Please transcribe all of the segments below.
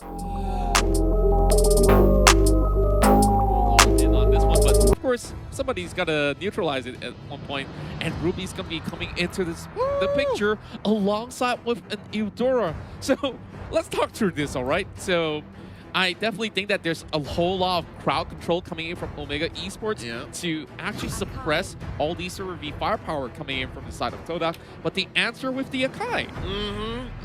In on this one, but of course somebody's gotta neutralize it at one point, and Ruby's gonna be coming into the picture alongside with an Eudora. So let's talk through this, all right? So I definitely think that there's a whole lot of crowd control coming in from Omega Esports to actually suppress all these sort of the firepower coming in from the side of Todak. But the answer with the Akai.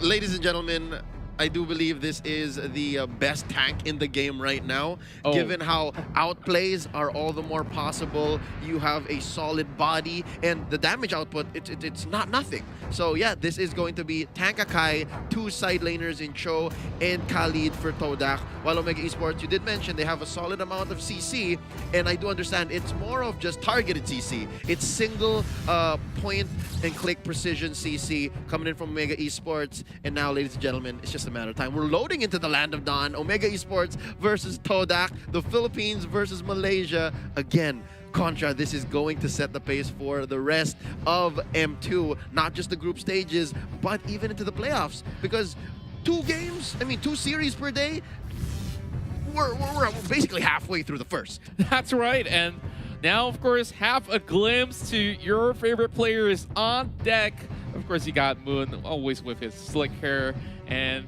Ladies and gentlemen, I do believe this is the best tank in the game right now. Given how outplays are all the more possible, you have a solid body, and the damage output, it's not nothing. So yeah, this is going to be Tank Akai, 2 side laners in Cho, and Khalid for Todak. While Omega Esports, you did mention they have a solid amount of CC, and I do understand it's more of just targeted CC. It's single point and click precision CC coming in from Omega Esports, and now, ladies and gentlemen, it's just a matter of time. We're loading into the land of Dawn. Omega Esports versus Todak, the Philippines versus Malaysia. Again, Contra, this is going to set the pace for the rest of M2, not just the group stages, but even into the playoffs. Because 2 games, I mean 2 series per day, we're basically halfway through the first. That's right, and now, of course, have a glimpse to your favorite players on deck. Of course, you got Moon, always with his slick hair, and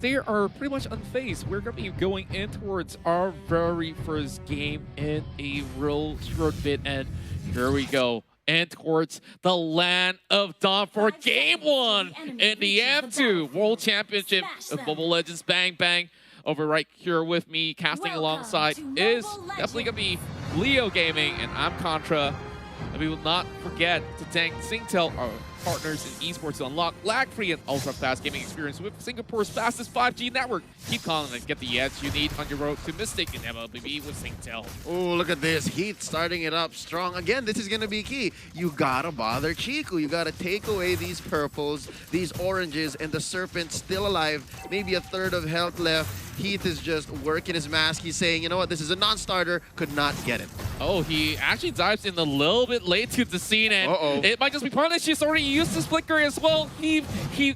they are pretty much unfazed. We're going to be going in towards our very first game in a real short bit, and here we go. And towards the land of Dawn for Game 1 in the M2 World Championship of Mobile Legends Bang Bang. Over right here with me, casting alongside is definitely going to be Leo Gaming, and I'm Contra. And we will not forget to thank Singtel, our partners in esports, to unlock lag-free and ultra-fast gaming experience with Singapore's fastest 5G network. Keep calling and get the edge you need on your road to Mystic in MLBB with Singtel. Oh, look at this. Heat starting it up strong. Again, this is going to be key. You got to bother Chiku. You got to take away these purples, these oranges, and the Serpent's still alive. Maybe a third of health left. Heath is just working his mask. He's saying, you know what, this is a non-starter. Could not get it. Oh, he actually dives in a little bit late to the scene, and it might just be part of she's already used this flicker as well. He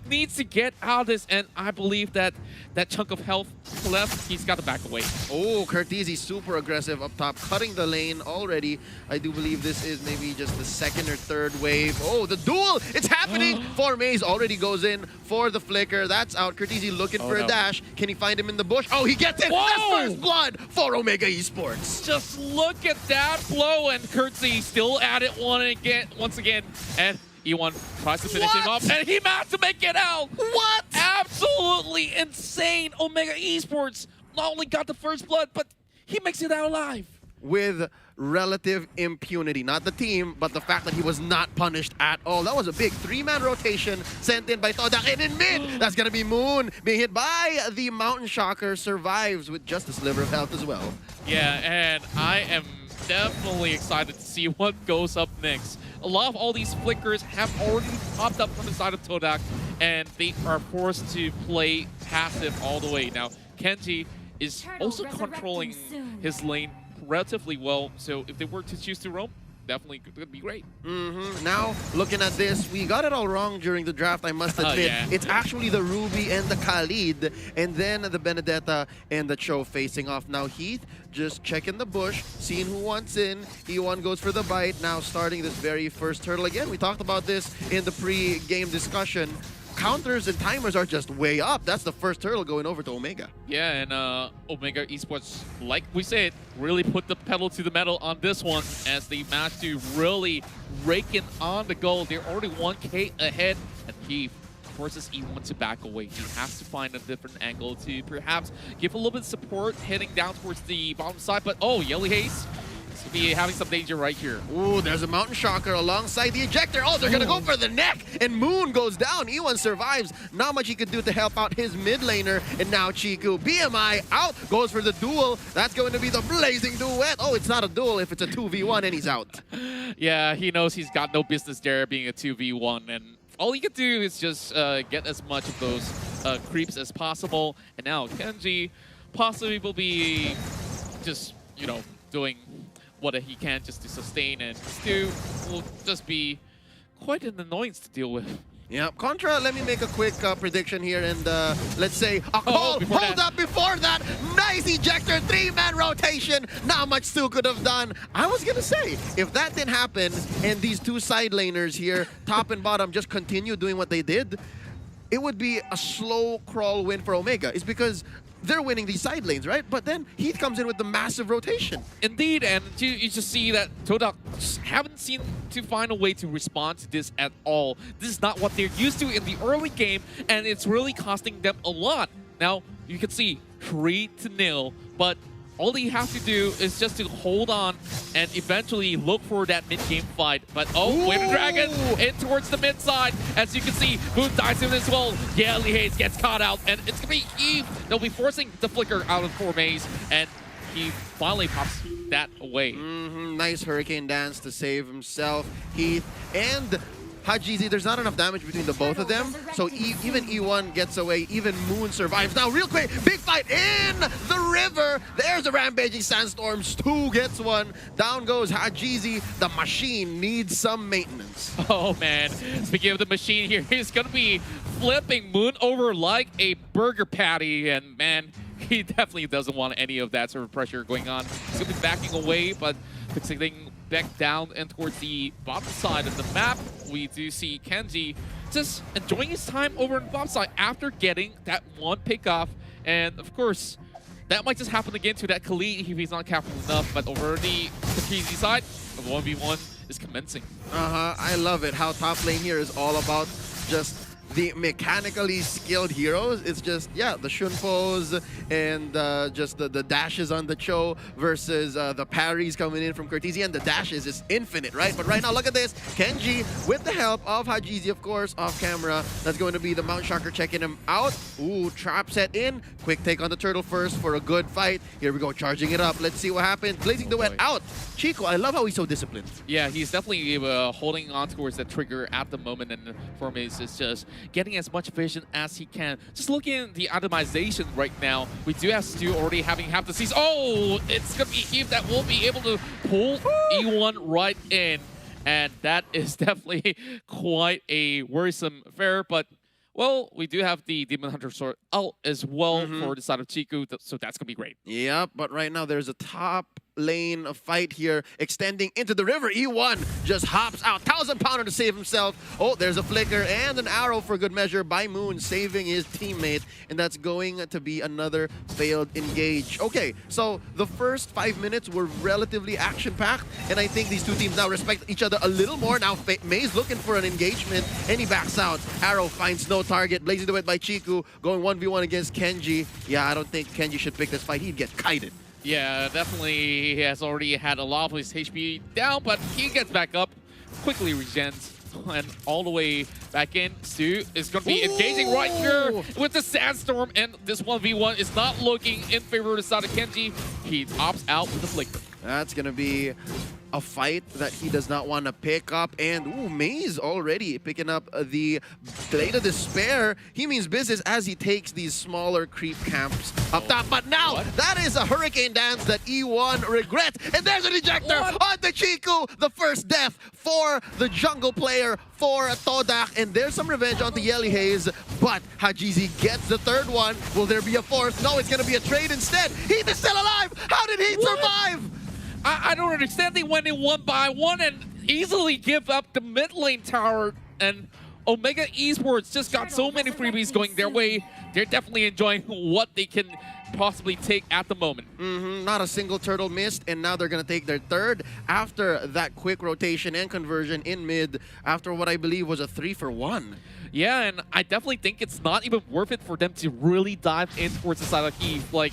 needs to get out of this, and I believe that that chunk of health left, he's got to back away. Oh, Curtizi super aggressive up top, cutting the lane already. I do believe this is maybe just the 2nd or 3rd wave. Oh, the duel! It's happening! Formaze already goes in for the flicker. That's out. Curtizi looking for a dash. Can he find him in the bush? Oh, he gets it! Whoa! That's first blood for Omega Esports. Just look at that blow, and Curtsy still at it once again. And E1 tries to finish him off, and he managed to make it out! What? Absolutely insane! Omega Esports not only got the first blood, but he makes it out alive. With relative impunity. Not the team, but the fact that he was not punished at all. That was a big 3-man rotation sent in by Todak, and in mid, that's going to be Moon being hit by the Mountain Shocker, survives with just a sliver of health as well. Yeah, and I am definitely excited to see what goes up next. A lot of all these flickers have already popped up from the side of Todak, and they are forced to play passive all the way. Now, Kenji is also controlling his lane relatively well, so if they were to choose to roam, definitely could be great. Now, looking at this, we got it all wrong during the draft, I must admit. It's actually the Ruby and the Khalid, and then the Benedetta and the Cho facing off. Now, Heath just checking the bush, seeing who wants in. E1 goes for the bite, now starting this very first turtle. Again, we talked about this in the pre-game discussion. Counters and timers are just way up. That's the first turtle going over to Omega. Yeah, and Omega Esports, like we said, really put the pedal to the metal on this one as they managed to really rake in on the goal. They're already 1K ahead, and he forces E1 to back away. He has to find a different angle to perhaps give a little bit of support heading down towards the bottom side. But oh, Yelly Haze to be having some danger right here. Ooh, there's a Mountain Shocker alongside the ejector. Oh, they're gonna go for the neck, and Moon goes down. E1 survives. Not much he could do to help out his mid laner, and now Chiku. BMI out, goes for the duel. That's going to be the blazing duet. Oh, it's not a duel if it's a 2v1, and he's out. Yeah, he knows he's got no business there being a 2v1, and all he could do is just get as much of those creeps as possible. And now Kenji possibly will be just, you know, doing what he can just to sustain, and Stu will just be quite an annoyance to deal with. Yeah, Contra, let me make a quick prediction here and let's say a call. Hold up before that. Nice ejector, 3-man rotation. Not much still could have done. I was going to say, if that didn't happen and these two side laners here, top and bottom, just continue doing what they did, it would be a slow crawl win for Omega. It's because they're winning these side lanes, right? But then Heath comes in with the massive rotation. Indeed, and you just see that Todak just haven't seemed to find a way to respond to this at all. This is not what they're used to in the early game, and it's really costing them a lot. Now, you can see 3-0, but all they have to do is just to hold on and eventually look for that mid-game fight. But Wave Dragon in towards the mid side. As you can see, Moon dives in as well. Yelly Haze gets caught out, and it's going to be Eve. They'll be forcing the flicker out of 4 maze, and he finally pops that away. Nice Hurricane Dance to save himself, Heath, and Hajizi. There's not enough damage between the both of them, so even E1 gets away, even Moon survives. Now, real quick, big fight in the river. There's a Rampaging Sandstorm. Stu gets one. Down goes Hajizi. The machine needs some maintenance. Oh, man. Speaking of the machine here, he's going to be flipping Moon over like a burger patty, and man, he definitely doesn't want any of that sort of pressure going on. He's going to be backing away, but fixing back down and towards the bottom side of the map, we do see Kenji just enjoying his time over on the bottom side after getting that one pick off. And of course, that might just happen again to that Khalid if he's not careful enough. But over the KZ side, the 1v1 is commencing. I love it. How top lane here is all about just the mechanically skilled heroes. It's just, yeah, the Shunpos and just the dashes on the Cho versus the parries coming in from Cortesi, and the dashes is infinite, right? But right now, look at this. Kenji, with the help of Hajizi, of course, off camera. That's going to be the Mount Shocker checking him out. Ooh, trap set in. Quick take on the turtle first for a good fight. Here we go, charging it up. Let's see what happens. Blazing the Wet out. Chico, I love how he's so disciplined. Yeah, he's definitely holding on towards that trigger at the moment, and Formaze is just getting as much vision as he can. Just looking at the itemization right now, we do have Stu already having half the season. Oh, it's going to be Eve that will be able to pull E1 right in. And that is definitely quite a worrisome affair. But, well, we do have the Demon Hunter Sword out as well for the side of Chiku, so that's going to be great. Yeah, but right now there's a top lane fight here extending into the river. E1 just hops out. 1,000-pounder to save himself. Oh, there's a flicker and an arrow for good measure by Moon, saving his teammate, and that's going to be another failed engage. Okay, so the first 5 minutes were relatively action-packed, and I think these two teams now respect each other a little more. Now May's looking for an engagement, and he backs out. Arrow finds no target. Blazing the Wet by Chiku, going 1v1 against Kenji. Yeah, I don't think Kenji should pick this fight. He'd get kited. Yeah, definitely he has already had a lot of his HP down, but he gets back up, quickly regens, and all the way back in. Stu is going to be engaging right here with the Sandstorm, and this 1v1 is not looking in favor of the side of Kenji. He opts out with the flicker. That's going to be a fight that he does not want to pick up. And, ooh, Maze already picking up the Blade of Despair. He means business as he takes these smaller creep camps up top. But now, that is a Hurricane Dance that E1 regrets. And there's an ejector on the Chiku. The first death for the jungle player, for Todak. And there's some revenge on the Yelly Haze. But Hajizi gets the third one. Will there be a fourth? No, it's going to be a trade instead. Heath is still alive. How did Heath survive? I don't understand. They went in 1-by-1 and easily give up the mid lane tower. And Omega Esports just got so many freebies going their way. They're definitely enjoying what they can possibly take at the moment. Not a single turtle missed, and now they're going to take their third after that quick rotation and conversion in mid after what I believe was a 3-for-1. Yeah, and I definitely think it's not even worth it for them to really dive in towards the side of Eve. Like,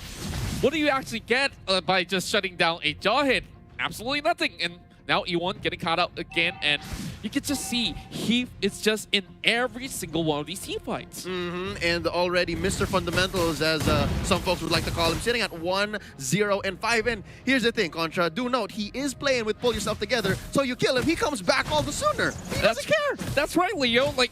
what do you actually get by just shutting down a jaw hit? Absolutely nothing. And now E1 getting caught out again, and you can just see Heath is just in every single one of these team fights. And already Mr. Fundamentals, as some folks would like to call him, sitting at 1-0-5. And here's the thing, Contra, do note, he is playing with Pull Yourself Together, so you kill him, he comes back all the sooner. He doesn't care. That's right, Leo. Like,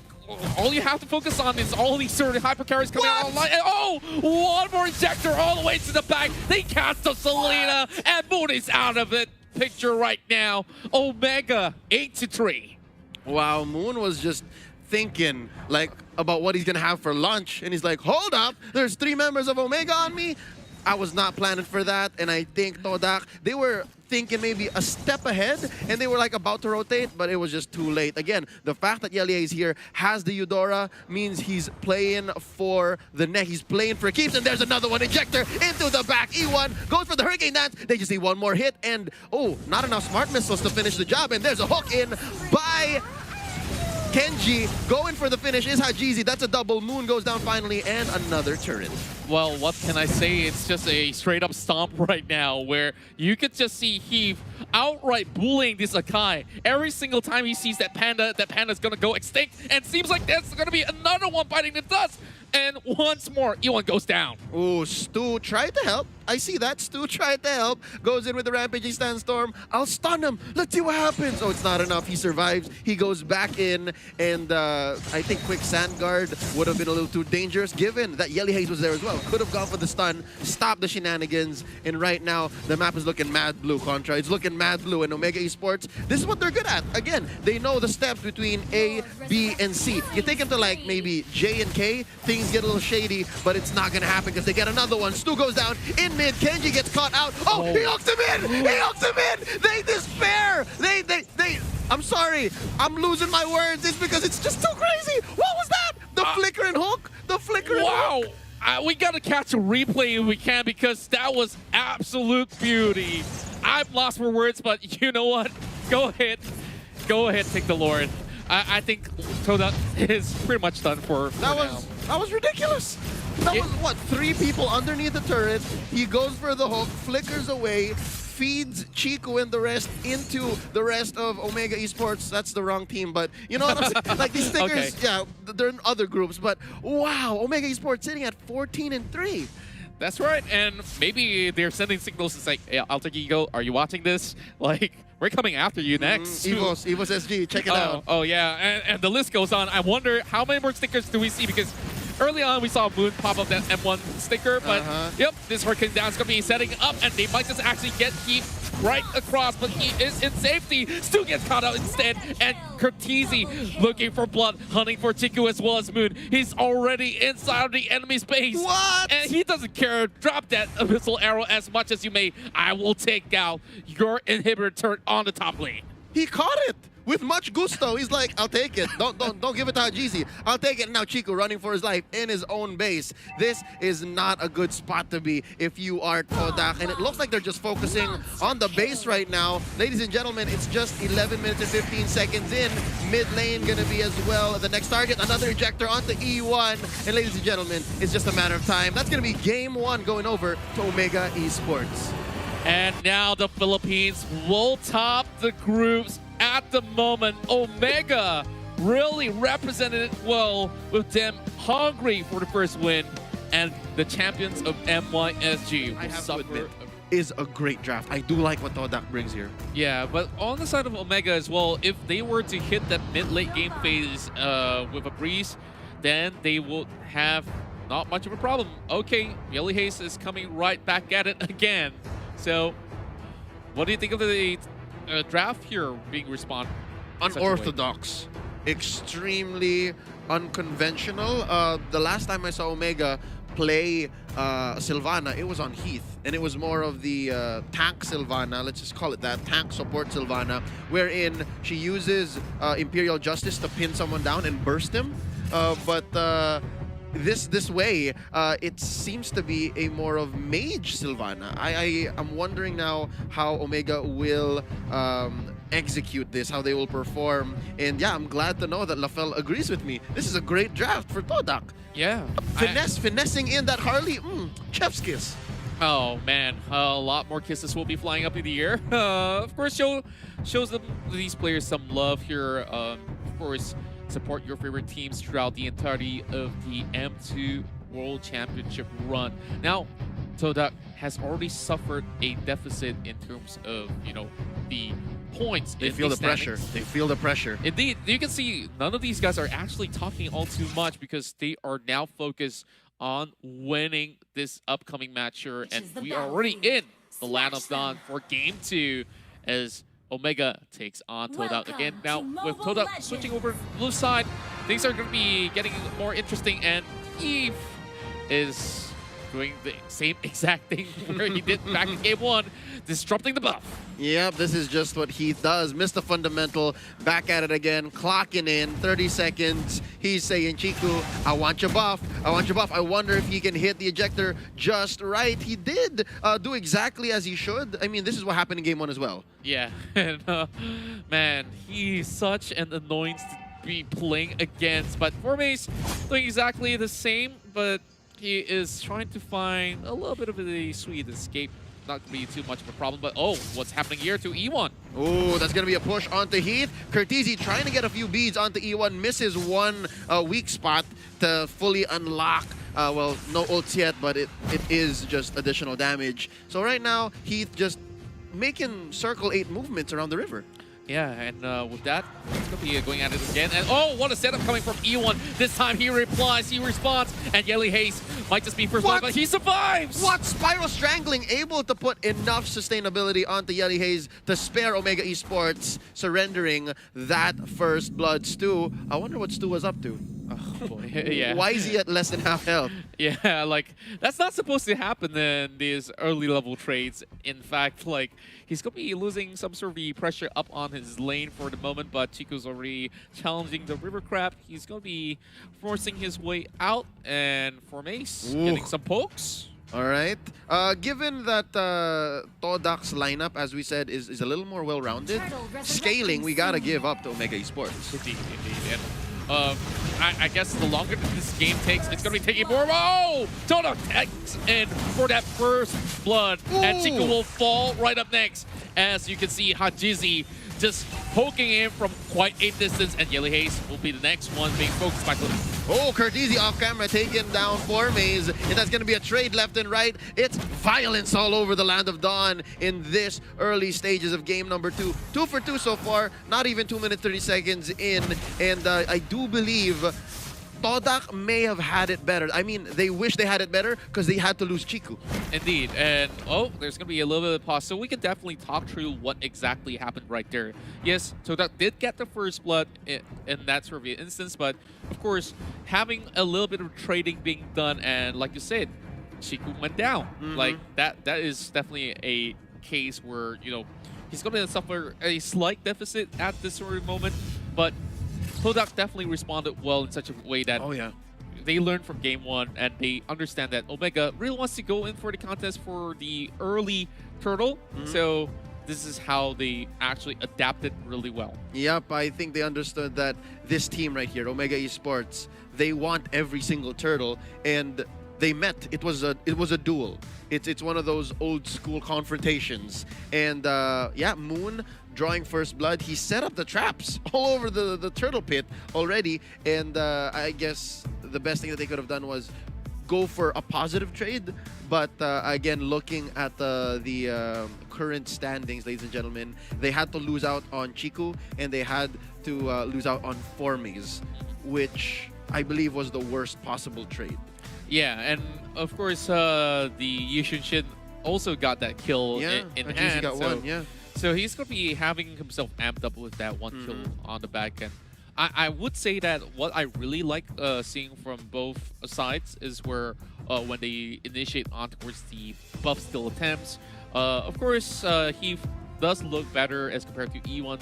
all you have to focus on is all these sort of hyper carries coming out online. And one more ejector all the way to the back. They cast a Selena, and Moon is out of it. Picture right now. Omega 8-3. Wow, Moon was just thinking like about what he's gonna have for lunch, and he's like, hold up, there's 3 members of Omega on me. I was not planning for that, and I think Todak, they were thinking maybe a step ahead, and they were like about to rotate, but it was just too late. Again, the fact that Yelia is here, has the Eudora, means he's playing for the neck. He's playing for keeps, and there's another one. Injector into the back. E1 goes for the Hurricane Dance. They just need one more hit, and oh, not enough Smart Missiles to finish the job, and there's a hook in by Kenji. Going for the finish is Hajizi. That's a double. Moon goes down finally, and another turret. Well, what can I say? It's just a straight-up stomp right now where you could just see Heath outright bullying this Akai. Every single time he sees that panda's gonna go extinct, and seems like there's gonna be another one biting the dust. And once more, E1 goes down. Oh, Stu tried to help. I see that. Stu tried to help. Goes in with the Rampaging Sandstorm. I'll stun him. Let's see what happens. Oh, it's not enough. He survives. He goes back in. And I think Quick Sand Guard would have been a little too dangerous, given that Yelly Haze was there as well. Could have gone for the stun, stop the shenanigans. And right now, the map is looking mad blue, Contra. It's looking mad blue. And Omega Esports, this is what they're good at. Again, they know the steps between A, B, and C. You take them to like maybe J and K, things get a little shady, but it's not gonna happen because they get another one. Stu goes down in mid. Kenji gets caught out. Oh, he hooks him in! He hooks him in! They despair! I'm sorry, I'm losing my words. It's because it's just too crazy. What was that? The flickering hook? The flickering hook? We gotta catch a replay if we can, because that was absolute beauty. I've lost for words, but you know what? Go ahead, take the Lord. I think Todak is pretty much done for now. That was ridiculous. That was, what, 3 people underneath the turret. He goes for the hook, flickers away, feeds Chico and the rest into the rest of Omega Esports. That's the wrong team, but you know what I'm saying? Like, these stickers, yeah, they're in other groups, but wow, Omega Esports sitting at 14-3. That's right, and maybe they're sending signals. It's like, hey, Alter Ego, are you watching this? Like, we're coming after you next. Evos SG, check it out. Oh yeah, and the list goes on. I wonder how many more stickers do we see, because early on we saw Moon pop up that M1 sticker, but yep, this Hurricane Down is going to be setting up, and they might just actually get Heath right across, but he is in safety. Stu gets caught out instead, and Curtizi looking for blood, hunting for Chiku as well as Moon. He's already inside of the enemy's base. What? And he doesn't care. Drop that missile arrow as much as you may. I will take out your inhibitor turret on the top lane. He caught it with much gusto. He's like, I'll take it. Don't give it to Hajizi. I'll take it. Now Chico running for his life in his own base. This is not a good spot to be if you are Todak. And it looks like they're just focusing on the base right now. Ladies and gentlemen, it's just 11 minutes and 15 seconds in. Mid lane gonna be as well the next target. Another ejector onto E1. And ladies and gentlemen, it's just a matter of time. That's gonna be game 1 going over to Omega Esports. And now the Philippines will top the groups. At the moment, Omega really represented it well, with them hungry for the first win, and the champions of MYSG I have to admit, is a great draft. I do like what Todak brings here. Yeah, but on the side of Omega as well, if they were to hit that mid-late game phase with a breeze, then they will have not much of a problem. Okay, Yelly Haze is coming right back at it again. So, what do you think of the draft here being responded? Unorthodox, extremely unconventional. The last time I saw Omega play Sylvana, it was on Heath, and it was more of the tank Sylvana, let's just call it that, tank support Sylvana, wherein she uses Imperial Justice to pin someone down and burst him. This way, it seems to be a more of mage Sylvana. I'm wondering now how Omega will execute this, how they will perform. And yeah, I'm glad to know that LaFell agrees with me. This is a great draft for Todak. Yeah. Finessing in that Harley, chef's kiss. Oh man, a lot more kisses will be flying up in the air. Of course, shows these players some love here. Of course, support your favorite teams throughout the entirety of the M2 World Championship run. Now, Todak has already suffered a deficit in terms of, you know, the points. They feel the pressure. They feel the pressure. Indeed, you can see none of these guys are actually talking all too much, because they are now focused on winning this upcoming match here, and we are already in the Land of Dawn for Game 2 as Omega takes on Todak again. Now, with Todak switching over to the blue side, things are going to be getting more interesting, and Eve is doing the same exact thing where he did back in game 1, disrupting the buff. Yep, this is just what Heath does. Missed the fundamental, back at it again, clocking in, 30 seconds. He's saying, Chiku, I want your buff. I want your buff. I wonder if he can hit the ejector just right. He did do exactly as he should. I mean, this is what happened in game 1 as well. Yeah, and man, he's such an annoyance to be playing against. But Formace doing exactly the same, but he is trying to find a little bit of a sweet escape. Not going to be too much of a problem, but oh, what's happening here to E1? Oh, that's going to be a push onto Heath. Curtizi trying to get a few beads onto E1, misses one weak spot to fully unlock. Well, no ults yet, but it is just additional damage. So right now, Heath just making circle 8 movements around the river. Yeah, and with that, he's going to be going at it again. And oh, what a setup coming from E1. This time he replies, he responds, and Yelly Haze might just be first blood, but he survives! What? Spiral Strangling able to put enough sustainability onto Yelly Haze to spare Omega Esports, surrendering that first blood. Stu, I wonder what Stu was up to. Oh boy, yeah. Why is he at less than half health? Yeah, like, that's not supposed to happen in these early level trades. In fact, like, he's going to be losing some sort of the pressure up on his lane for the moment, but Chico's already challenging the River Crab. He's going to be forcing his way out, and Formace getting some pokes. All right. Given that Todak's lineup, as we said, is a little more well-rounded, scaling, we got to give up to Omega Esports. Indeed, indeed. And I guess the longer that this game takes, it's going to be taking more. Oh! Todak takes in for that first blood. Ooh. And Chico will fall right up next. As you can see, Hajizi just poking him from quite a distance. And Yelly Haze will be the next one being focused by Todak. Oh, Curtizi off camera taking down Formaze. And that's going to be a trade left and right. It's violence all over the Land of Dawn in this early stages of game number 2. 2 for 2 so far. Not even 2 minutes 30 seconds in. And I do believe Todak may have had it better. I mean, they wish they had it better because they had to lose Chiku. Indeed. And, oh, there's going to be a little bit of pause. So we can definitely talk through what exactly happened right there. Yes, Todak did get the first blood in that sort of instance, but, of course, having a little bit of trading being done, and like you said, Chiku went down. Like, that is definitely a case where, you know, he's going to suffer a slight deficit at this sort of moment, but Todak definitely responded well in such a way that they learned from game 1 and they understand that Omega really wants to go in for the contest for the early turtle. So this is how they actually adapted really well. Yep, I think they understood that this team right here, Omega Esports, they want every single turtle, and they met. It was a duel. It's one of those old school confrontations. And yeah, Moon drawing first blood. He set up the traps all over the turtle pit already. And I guess the best thing that they could have done was go for a positive trade. But again, looking at the current standings, ladies and gentlemen, they had to lose out on Chiku and they had to lose out on Formaze, which I believe was the worst possible trade. Yeah, and of course, the Yushin Shin also got that kill in hand. Got one, yeah. So he's going to be having himself amped up with that one kill on the back end. I would say that what I really like seeing from both sides is where when they initiate on towards the buff steal attempts. Of course, he does look better as compared to E1.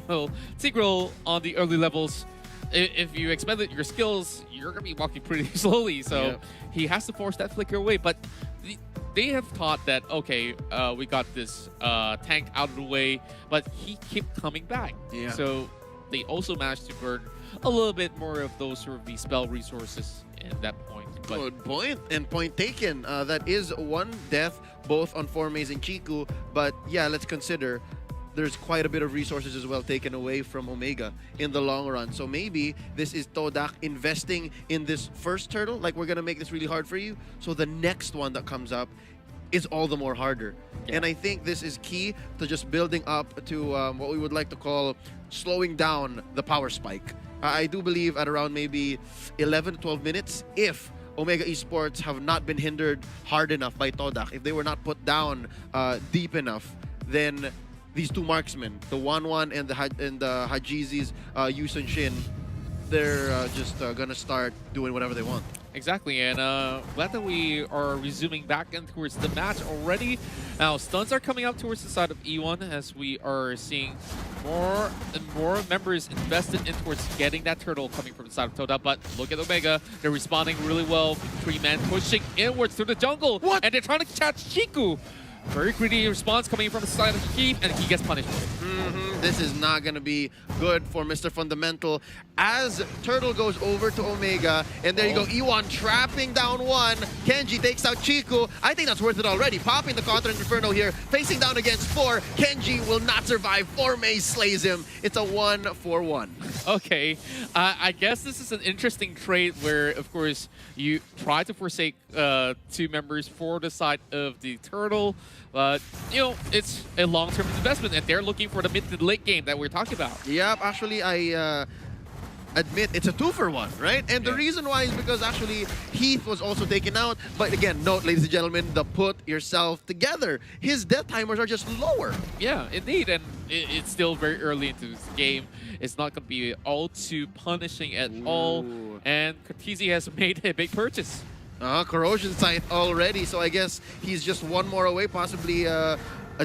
Well, Tigreal on the early levels, if you expended your skills, you're going to be walking pretty slowly. So he has to force that flicker away. But they have thought that, okay, we got this tank out of the way, but he kept coming back. Yeah. So they also managed to burn a little bit more of those sort of the spell resources at that point. But good point, and point taken. That is one death, both on Formaze and Chiku. But yeah, let's consider there's quite a bit of resources as well taken away from Omega in the long run. So maybe this is Todak investing in this first turtle, like we're going to make this really hard for you. So the next one that comes up is all the more harder. Yeah. And I think this is key to just building up to what we would like to call slowing down the power spike. I do believe at around maybe 11 to 12 minutes, if Omega Esports have not been hindered hard enough by Todak, if they were not put down deep enough, then these two marksmen, the 1-1 and the Hajizi's Yusun Shin, they're just gonna start doing whatever they want. Exactly, and glad that we are resuming back in towards the match already. Now, stuns are coming up towards the side of E1 as we are seeing more and more members invested in towards getting that turtle coming from the side of Todak. But look at Omega, they're responding really well. 3-man pushing inwards through the jungle, What? and they're trying to catch Chiku. Very greedy response coming from the side of Keith, and he gets punished for it. This is not going to be good for Mr. Fundamental. As Turtle goes over to Omega, and there you go, Iwan trapping down one. Kenji takes out Chiku. I think that's worth it already. Popping the Counter Inferno here, facing down against 4. Kenji will not survive. 4-Maze slays him. It's a 1-for-1. Okay, I guess this is an interesting trade where, of course, you try to forsake 2 members for the side of the Turtle, but, you know, it's a long-term investment, and they're looking for the mid to late game that we're talking about. Yep, actually, I admit it's a 2-for-1, right? And the reason why is because actually Heath was also taken out. But again, note, ladies and gentlemen, the put yourself together. His death timers are just lower. Yeah, indeed, and it's still very early into this game. It's not going to be all too punishing at all, and Cortese has made a big purchase. Corrosion Sight already, so I guess he's just one more away, possibly a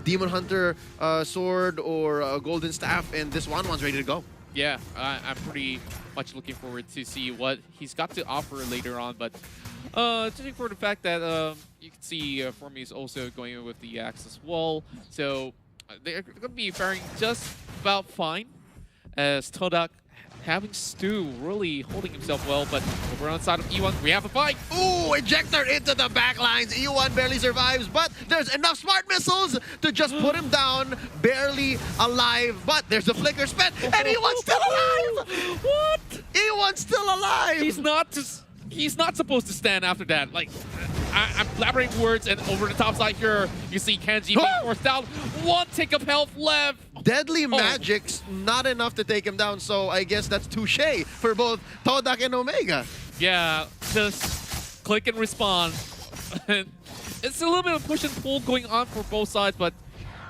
Demon Hunter sword or a Golden Staff, and this one's ready to go. Yeah, I'm pretty much looking forward to see what he's got to offer later on, but judging for the fact that you can see Formi is also going with the Axis Wall, so they're going to be faring just about fine, as Todak having Stu really holding himself well, but over on the side of E1, we have a fight. Ooh, ejector into the backlines. E1 barely survives, but there's enough smart missiles to just put him down, barely alive. But there's a flicker spent, and E1's still alive! What? E1's still alive! He's not supposed to stand after that. Like, I'm blabbering words, and over the top side here, you see Kenji being forced down. 1 tick of health left. Deadly Magic's not enough to take him down, so I guess that's touche for both Todak and Omega. Yeah, just click and respond. It's a little bit of push and pull going on for both sides, but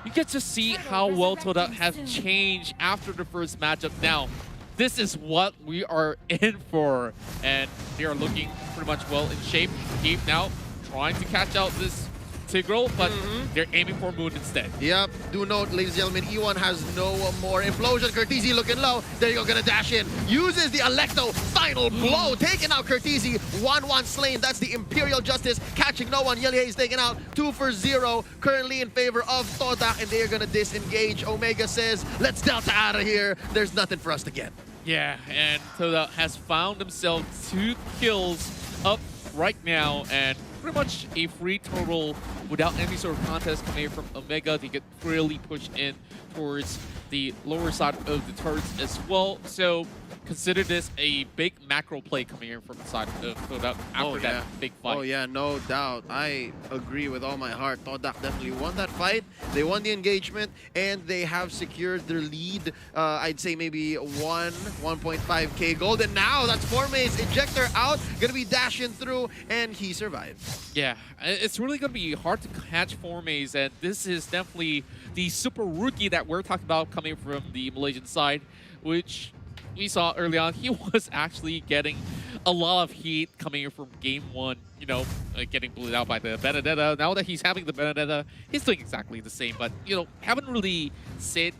you get to see how well Todak has changed after the first matchup. Now, this is what we are in for, and they are looking pretty much well in shape. Keep now trying to catch out this Tigreal, but they're aiming for Moon instead. Yep, do note, ladies and gentlemen, E1 has no more implosion. Cortese looking low. There you go, gonna dash in. Uses the Electo, final blow, taking out Cortese. 1-1 slain, that's the Imperial Justice, catching no one. Yelie is taken out, 2-for-0, currently in favor of Todak, and they are gonna disengage. Omega says, let's Delta out of here. There's nothing for us to get. Yeah, and Todak has found himself 2 kills up right now, and pretty much a free total without any sort of contest coming from Omega. They get really pushed in towards the lower side of the turrets as well. So consider this a big macro play coming in from the side of Todak after that big fight. Oh yeah, no doubt. I agree with all my heart. Todak definitely won that fight. They won the engagement, and they have secured their lead. I'd say maybe 1.5k gold. And now that's 4-Maze ejector out, gonna be dashing through, and he survived. Yeah, it's really gonna be hard to catch 4-Maze, and this is definitely the super rookie that we're talking about coming from the Malaysian side, which we saw early on. He was actually getting a lot of heat coming in from game 1, you know, getting bullied out by the Benedetta. Now that he's having the Benedetta, he's doing exactly the same, but, you know, haven't really said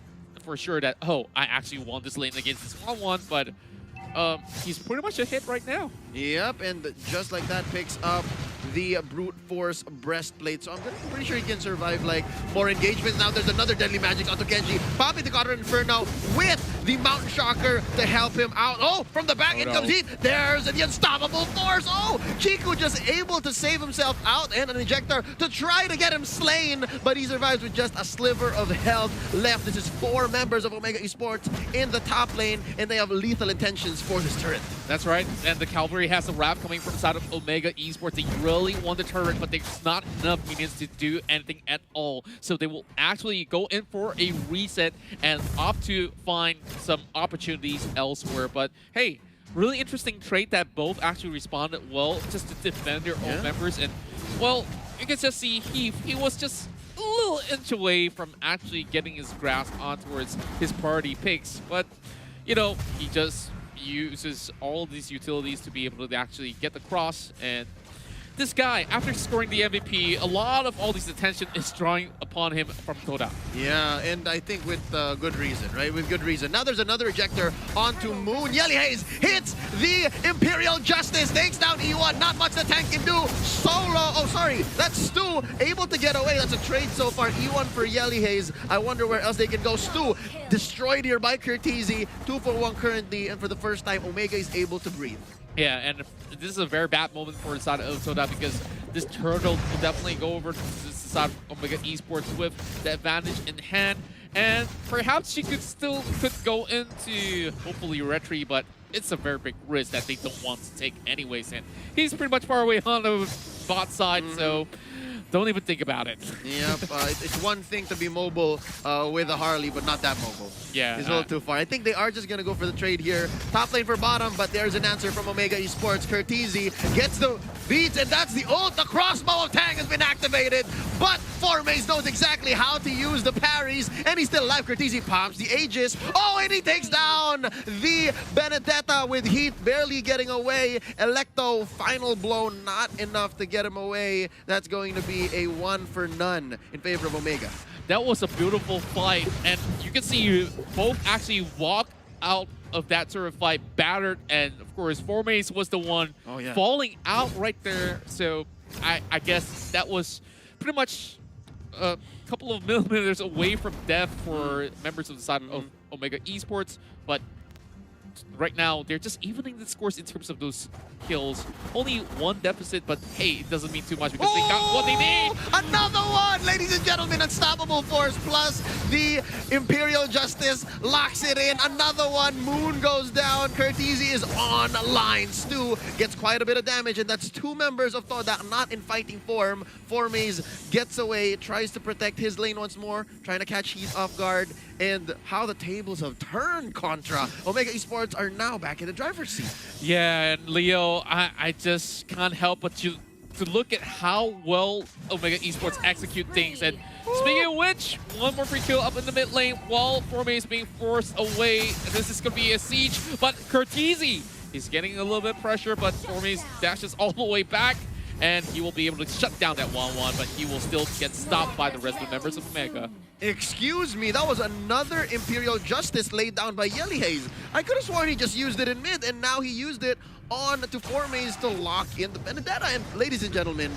for sure that, oh, I actually won this lane against this 1-1, but he's pretty much a hit right now. Yep, and just like that picks up the brute force breastplate. So I'm pretty sure he can survive like more engagements. Now there's another deadly magic onto Kenji. Popping the Counter Inferno with the Mountain Shocker to help him out. Oh, from the back in comes Heat. There's the unstoppable force. Oh, Chiku just able to save himself out, and an ejector to try to get him slain, but he survives with just a sliver of health left. This is 4 members of Omega Esports in the top lane, and they have lethal intentions for this turret. That's right, and the Cavalry has a wrap coming from the side of Omega Esports. They really want the turret, but there's not enough minions to do anything at all. So they will actually go in for a reset and opt to find some opportunities elsewhere. But hey, really interesting trait that both actually responded well just to defend their own members. And well, you can just see he was just a little inch away from actually getting his grasp on towards his party picks. But you know, he just uses all these utilities to be able to actually get the cross. And this guy, after scoring the MVP, a lot of all this attention is drawing upon him from Todak. Yeah, and I think with good reason, right? With good reason. Now there's another ejector onto Moon. Yelly Hayes hits the Imperial Justice, takes down E1. Not much the tank can do. Solo, oh sorry, that's Stu able to get away. That's a trade so far. E1 for Yelly Hayes. I wonder where else they can go. Stu destroyed here by Curtizi. 2 for 1 currently, and for the first time, Omega is able to breathe. Yeah, and this is a very bad moment for the side of Todak because this turtle will definitely go over to the side of Omega Esports with the advantage in hand. And perhaps she could go into hopefully retry, but it's a very big risk that they don't want to take anyways. And he's pretty much far away on the bot side, so don't even think about it. Yep, it's one thing to be mobile with a Harley, but not that mobile. Yeah. It's a little too far. I think they are just going to go for the trade here. Top lane for bottom, but there's an answer from Omega Esports. Curtizi gets the beats, and that's the ult. The crossbow of Tang has been activated, but Formaze knows exactly how to use the parries, and he's still alive. Curtizi pops the Aegis. Oh, and he takes down the Benedetta with Heat barely getting away. Electo, final blow, not enough to get him away. That's going to be a 1 for none in favor of Omega. That was a beautiful fight, and you can see you both actually walk out of that sort of fight battered, and of course Formaze was the one falling out right there. So I guess that was pretty much a couple of millimeters away from death for members of the side of Omega Esports, but right now they're just evening the scores in terms of those kills. Only 1 deficit, but hey, it doesn't mean too much because they got what they need. Another one, ladies and gentlemen. Unstoppable Force plus the Imperial Justice locks it in. Another one. Moon goes down. Curtizi is online. Stu gets quite a bit of damage, and that's 2 members of Todak not in fighting form. Formaze gets away, tries to protect his lane once more, trying to catch Heat off guard. And how the tables have turned, Contra. Omega Esports are now back in the driver's seat. Yeah, and Leo, I just can't help but to look at how well Omega Esports execute things. And speaking of which, 1 more free kill up in the mid lane while Formaze is being forced away. This is going to be a siege, but Curtizi is getting a little bit of pressure, but Formaze dashes all the way back. And he will be able to shut down that 1-1, but he will still get stopped by the rest of the members of Omega. Excuse me, that was another Imperial Justice laid down by Yelly Hayes. I could have sworn he just used it in mid, and now he used it on to Formaze to lock in the Benedetta. And ladies and gentlemen,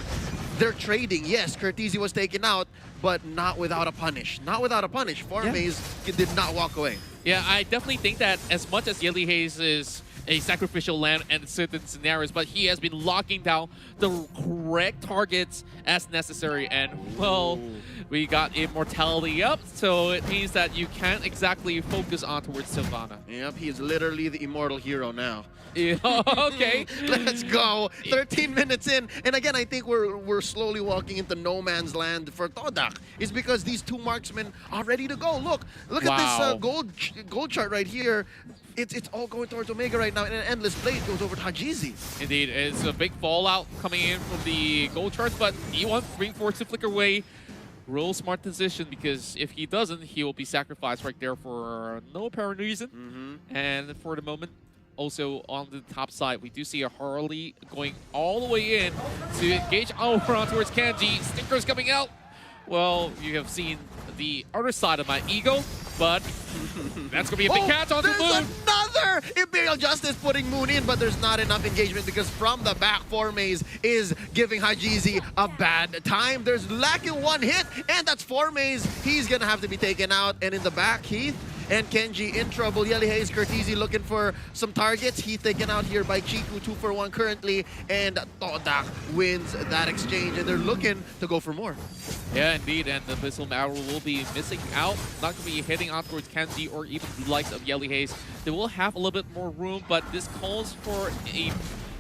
they're trading. Yes, Curtizi was taken out, but not without a punish. Not without a punish. Formaze did not walk away. Yeah, I definitely think that as much as Yelly Hayes is a sacrificial lamb in certain scenarios, but he has been locking down the correct targets as necessary. And, well, we got immortality up, so it means that you can't exactly focus on towards Sylvana. Yep, he is literally the immortal hero now. Yeah, okay. Let's go. 13 minutes in. And again, I think we're slowly walking into no man's land for Todak. It's because these 2 marksmen are ready to go. Look at this gold chart right here. It's all going towards Omega right now, and an endless blade goes over to Hajizi. Indeed, it's a big fallout coming in from the gold charts, but E1 being forced to flicker away. Real smart decision, because if he doesn't, he will be sacrificed right there for no apparent reason. And for the moment, also on the top side, we do see a Harley going all the way in to engage over on towards Kenji. Stinkers coming out. Well, you have seen the other side of my ego, but that's going to be a big catch on the Moon. There's another Imperial Justice putting Moon in, but there's not enough engagement because from the back, Formaze is giving Hajizi a bad time. There's lacking 1 hit, and that's Formaze. He's going to have to be taken out. And in the back, Heath and Kenji in trouble. Yelly Hayes, Curtizi looking for some targets. Heath taken out here by Chiku, 2 for 1 currently, and Todak wins that exchange, and they're looking to go for more. Yeah, indeed, and the Abyssal Arrow will be missing out. Not going to be hitting out towards Kenji or even the likes of Yelly Hayes. They will have a little bit more room, but this calls for a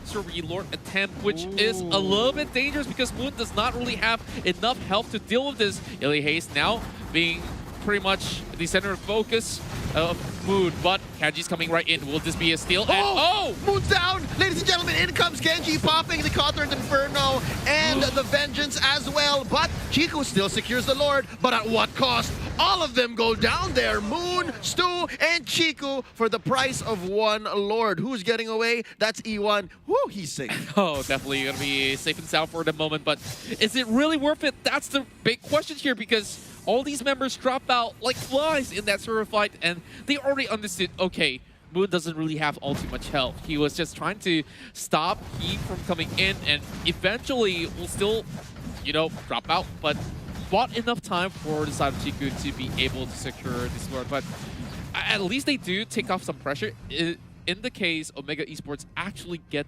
sort of Lord attempt, which is a little bit dangerous because Moon does not really have enough health to deal with this. Yelly Hayes now being pretty much the center of focus of Moon, but Kenji's coming right in. Will this be a steal? And Moon's down! Ladies and gentlemen, in comes Kenji popping the Counter Inferno and the Vengeance as well, but Chico still secures the Lord, but at what cost? all of them go down there. Moon, Stu, and Chiku for the price of one Lord. Who's getting away? That's E1. Woo, he's safe. Oh, definitely going to be safe and sound for the moment, but is it really worth it? That's the big question here, because all these members drop out like flies in that server fight, and they already understood, okay, Moon doesn't really have all too much health. He was just trying to stop Heat from coming in, and eventually will still, you know, drop out, but bought enough time for the side of Chiku to be able to secure this Lord. But at least they do take off some pressure. In the case Omega Esports actually get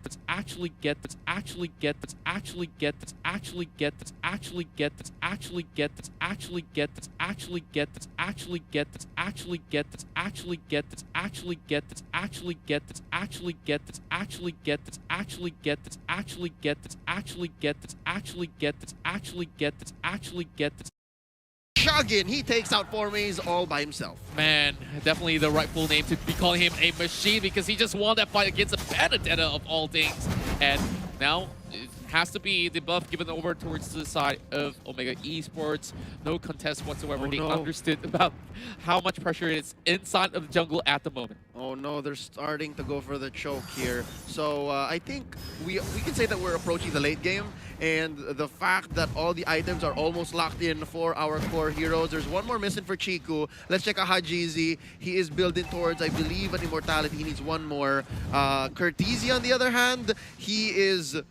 Shugin, he takes out 4 Mays all by himself. Man, definitely the rightful name to be calling him a machine, because he just won that fight against a Benedetta of all things. And now it has to be the buff given over towards the side of Omega Esports. No contest whatsoever. They understood about how much pressure is inside of the jungle at the moment. Oh no, they're starting to go for the choke here. So I think we can say that we're approaching the late game, and the fact that all the items are almost locked in for our core heroes. There's one more missing for Chiku. Let's check out Hajizi. He is building towards, I believe, an immortality. He needs one more. Curtisi, on the other hand, he is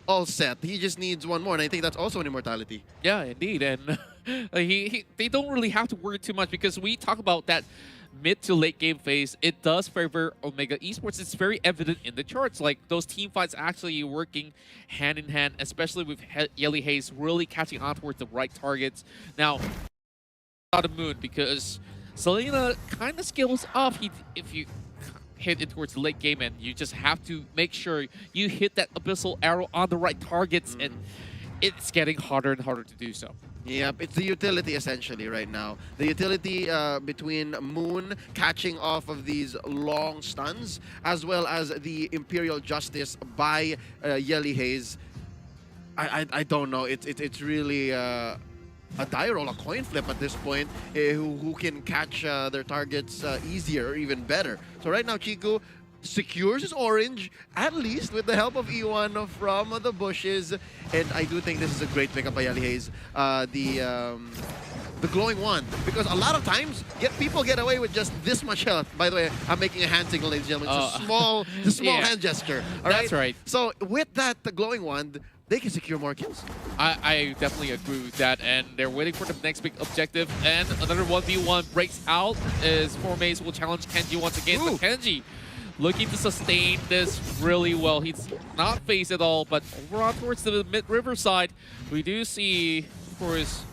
all set. He just needs one more, and I think that's also an immortality. Yeah, indeed. And they don't really have to worry too much, because we talk about that mid to late game phase. It does favor Omega Esports. It's very evident in the charts. Like, those team fights actually working hand in hand, especially with Yelly Hayes really catching on towards the right targets. Now, out of Moon, because Selena kind of scales up if you hit it towards the late game, and you just have to make sure you hit that abyssal arrow on the right targets, and it's getting harder and harder to do so. Yep, it's the utility essentially right now. The utility between Moon catching off of these long stuns, as well as the Imperial Justice by Yelly Hayes. I don't know. It's really a die roll, a coin flip at this point. Who can catch their targets easier or even better? So right now, Chiku secures his orange, at least with the help of E1 from the bushes. And I do think this is a great pickup by Yelly Hayes. The glowing wand, because a lot of times people get away with just this much health. By the way, I'm making a hand signal, ladies and gentlemen. It's a small yeah. hand gesture. All That's right. So with that, the glowing wand, they can secure more kills. I definitely agree with that, and they're waiting for the next big objective. And another 1v1 breaks out as 4 Mays will challenge Kenji once again. But Kenji looking to sustain this really well. He's not phased at all, but over on towards the mid-river side, we do see, of course,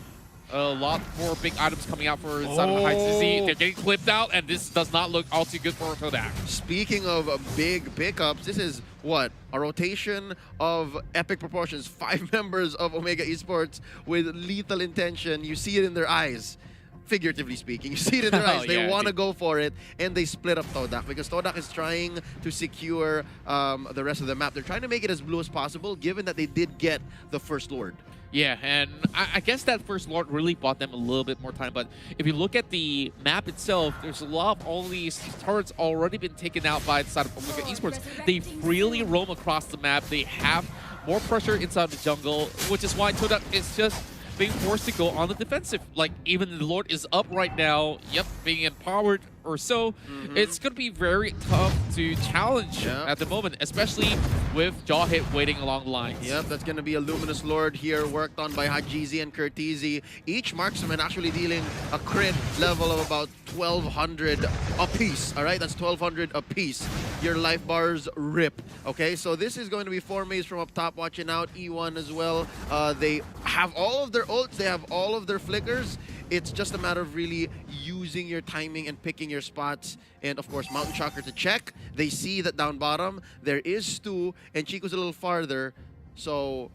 a lot more big items coming out for Son of Hajizi. They're getting clipped out, and this does not look all too good for Todak. Speaking of big pickups, this is what? A rotation of epic proportions. 5 members of Omega Esports with lethal intention. You see it in their eyes. Figuratively speaking, you see it in their eyes. They want to go for it, and they split up Todak, because Todak is trying to secure the rest of the map. They're trying to make it as blue as possible, given that they did get the first Lord. Yeah, and I guess that first Lord really bought them a little bit more time. But if you look at the map itself, there's a lot of all these turrets already been taken out by the side of Omega Esports. They freely roam across the map. They have more pressure inside the jungle, which is why Todak is just being forced to go on the defensive. Like, even the Lord is up right now, being empowered or so. It's going to be very tough to challenge at the moment, especially with Jaw Hit waiting along the lines. Yep, that's going to be a Luminous Lord here, worked on by Hajizi and Curtisi. Each marksman actually dealing a crit level of about 1,200 apiece. All right, that's 1,200 apiece. Your life bars rip. Okay, so this is going to be 4 Mays from up top watching out. E1 as well. They have all of their ults. They have all of their flickers. It's just a matter of really using your timing and picking your spots. And of course, Mountain Shocker to check. They see that down bottom, there is Stu, and Chico's a little farther. So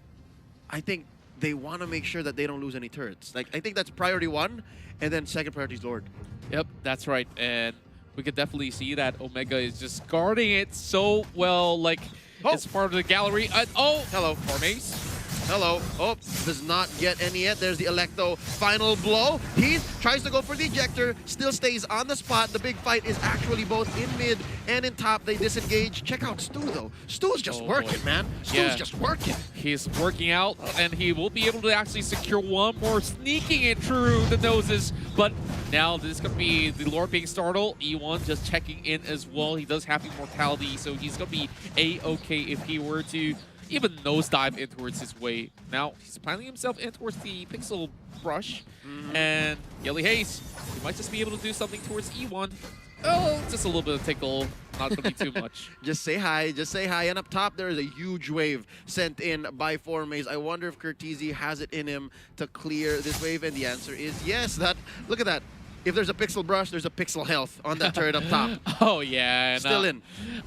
I think they want to make sure that they don't lose any turrets. Like, I think that's priority 1, and then second priority is Lord. Yep, that's right. And we could definitely see that Omega is just guarding it so well. Like, it's part of the gallery. Hello, 4 Mays. Hello. Oh, does not get any yet. There's the Electo final blow. He tries to go for the ejector, still stays on the spot. The big fight is actually both in mid and in top. They disengage. Check out Stu, though. Stu's just working, man. Stu's just working. He's working out, and he will be able to actually secure one more, sneaking it through the noses. But now this is going to be the Lord being startled. E1 just checking in as well. He does have immortality, so he's going to be A-okay if he were to even nosedive in towards his way. Now, he's piling himself in towards the Pixel Brush, and Yelly Haze, he might just be able to do something towards E1. Oh, just a little bit of tickle, not going to be too much. Just say hi, just say hi. And up top, there is a huge wave sent in by Formaze. I wonder if Curtizi has it in him to clear this wave, and the answer is yes. Look at that. If there's a Pixel Brush, there's a Pixel Health on that turret up top. Oh, yeah. And, still in.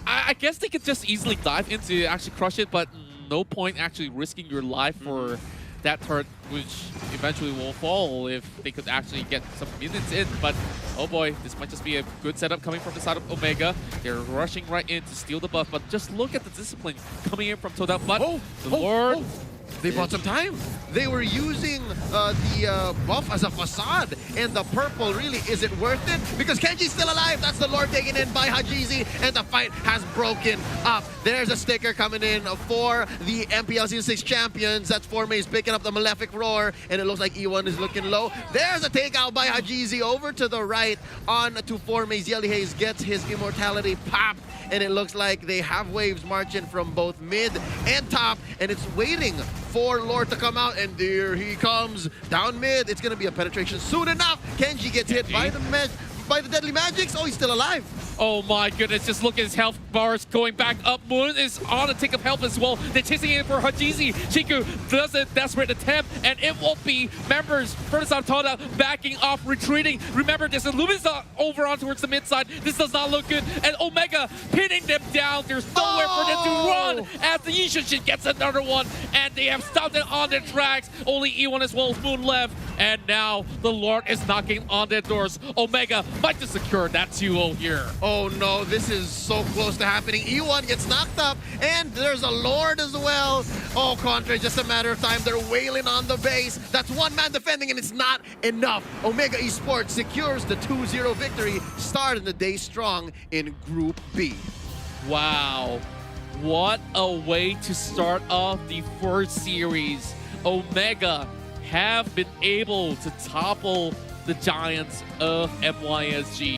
I guess they could just easily dive in to actually crush it, but no point actually risking your life for that turret, which eventually will fall if they could actually get some minions in. But, oh boy, this might just be a good setup coming from the side of Omega. They're rushing right in to steal the buff, but just look at the discipline coming in from Todak. But the Lord... They bought some time. They were using the buff as a facade, and the purple really isn't worth it because Kenji's still alive. That's the Lord taken in by Hajizi, and the fight has broken up. There's a sticker coming in for the MPL Season 6 champions. That's Formaze picking up the Malefic Roar, and it looks like E1 is looking low. There's a takeout by Hajizi over to the right on to Formaze. Yelly Haze gets his immortality popped, and it looks like they have waves marching from both mid and top, and it's waiting for Lord to come out, and there he comes down mid. It's gonna be a penetration soon enough. Kenji gets hit by the deadly magics. Oh, he's still alive. Oh my goodness, just look at his health bars going back up. Moon is on a tick of health as well. They're chasing in for Hajizi. Chiku does a desperate attempt, and it won't be. Members, Furnace on Toda backing off, retreating. Remember, there's a Lumin's over on towards the mid side. This does not look good. And Omega pinning them down. There's nowhere for them to run as the Yishushin gets another one, and they have stopped it on their tracks. Only E1 as well as Moon left, and now the Lord is knocking on their doors. Omega might just secure that 2-0 here. Oh no, this is so close to happening. E1 gets knocked up, and there's a Lord as well. Oh, Contra, just a matter of time. They're wailing on the base. That's one man defending, and it's not enough. Omega Esports secures the 2-0 victory, starting the day strong in Group B. Wow. What a way to start off the first series. Omega have been able to topple the giants of MYSG.